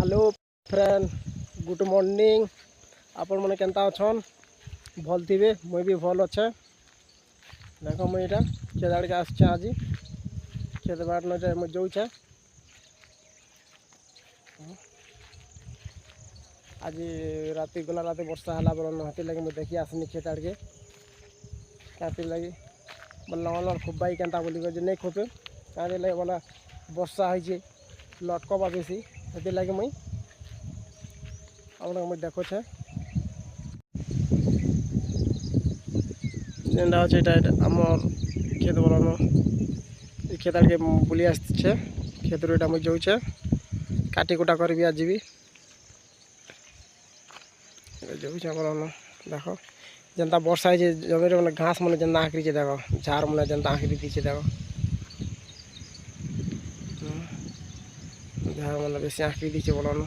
Hello friend, good morning. आपण मैंने केनता अच्छन? भल थे, मुई भी भल अच्छे। देख मुई यहाँ खेत आड़ के आसचे आज खेत बाट न जाए मुझे जाऊे। आज राति गला रात वर्षा है बोल हाथी लगे मुझे देखी आसनी खेत आड़ के क्या लगे बोल खूब बाई केनता बोल नहीं खोपे क्या लगे बोला वर्षा हो लटकबा बेसी से लगे मुई आप मुझे देखो जेनटा अच्छे आमर खेत बोलानो खेत आड़ के बुली आसचे खेत रू मुझे जाऊे काटी कुटा करी आज भी जाऊे बोलानो। देख जनता वर्षा है जमी मैंने घास मैंने जेनता आखरी देख झार मैंने जेनता आखरी दीचे देख झार मैंने बेस आखरी दीचे बोलानो।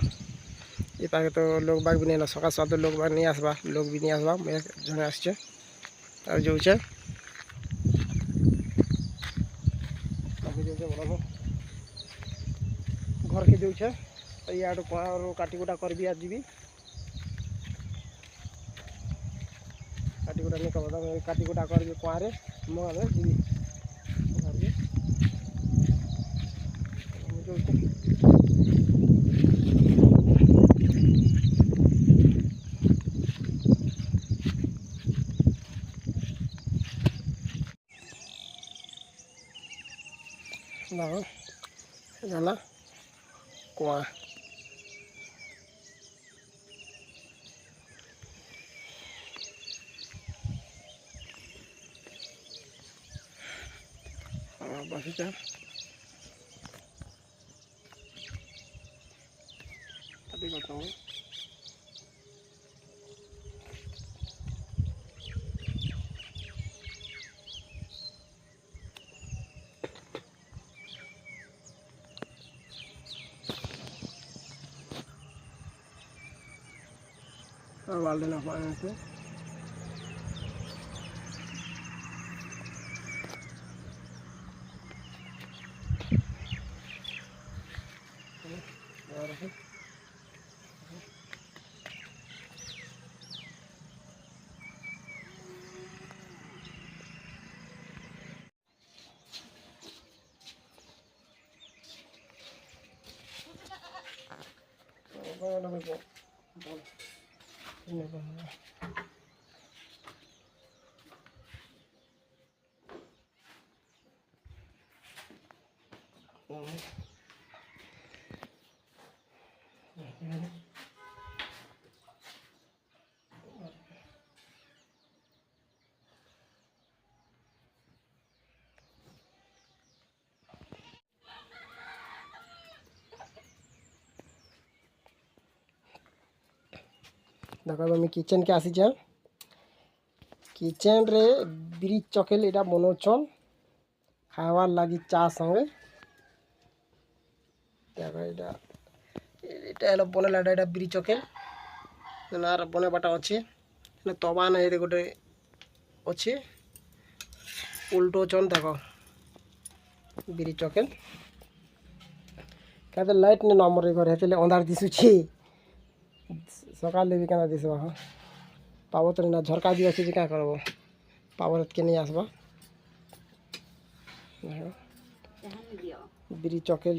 ये पाके तो लोग बाग भी नहीं सका सका तो लोग बाग नहीं आसबा लोग भी नहीं आसबा मैं जने आसचे और जाऊे बोलानो घर के जाऊे या काटी कुटा कर आज भी काटी कुटा नहीं कर काटी कुटा कर कुआरे मुझे जी जाना कुआ बस क्या अभी बताऊँ डाल देना पानी से देख मैं किचेन के आसी किचेन रे ब्रिज चकेल यहाँ बनाचन खावार लगी चा संगे देख यहाँ बनला यहाँ ब्रिज चकेल बने बाटा अच्छे तवा ना ये गोटे अच्छे उल्टोचन देख ब्रिज चकेल क्या लाइट नहीं नमर घर हेतु अंधार दिशुची सकाल भी क्या दिशा हाँ पावर तो ना झरका भी अच्छे क्या करब पावर के नहीं आसबा ब्रिज चकेल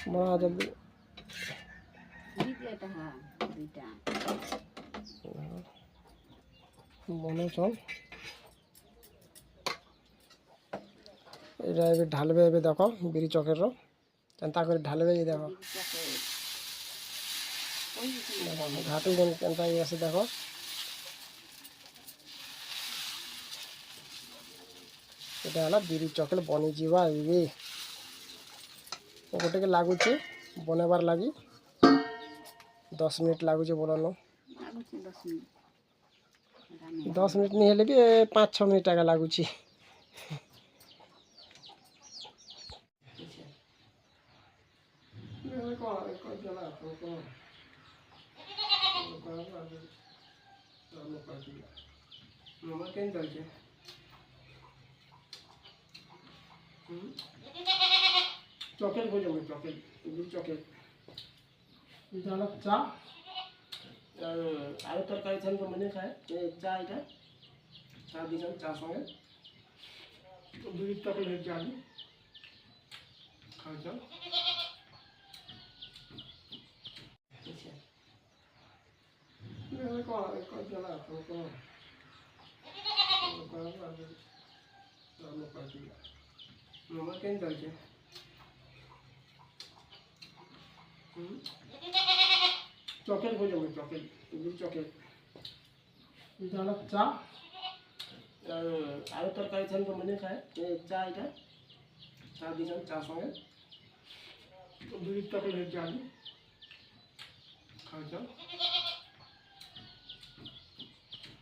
बड़ा जल्दी मन चल ये ढालबे देख ब्रिज चकेल केनता कर ढालबे देख घाटू जन केनता ये से देख यहाँ ब्रिज चकेल बनी जावा ये गोटे के लगुच बनबार लगी 10 मिनट लगुच बोलानो 10 मिनट नहीं हेल्ले भी 5-6 मिनट आगे लगुच চকের বোঝাবো চকের চকের এটা হলো চা আর আরও তরকারি থাকবে মনে খায় চা এটা চা দিয়েছেন চা সঙ্গে দুধের চকের হয়েছে আলু খাওয়া চাল আমার কেন চলছে চকের বোঝাবো চকের চকের এটা হলো চা আর আরও তরকারি থাকবে মনে খায় চা এটা চা দিয়েছেন চা সঙ্গে দুধের চকের হয়েছে আলু খাওয়া চাল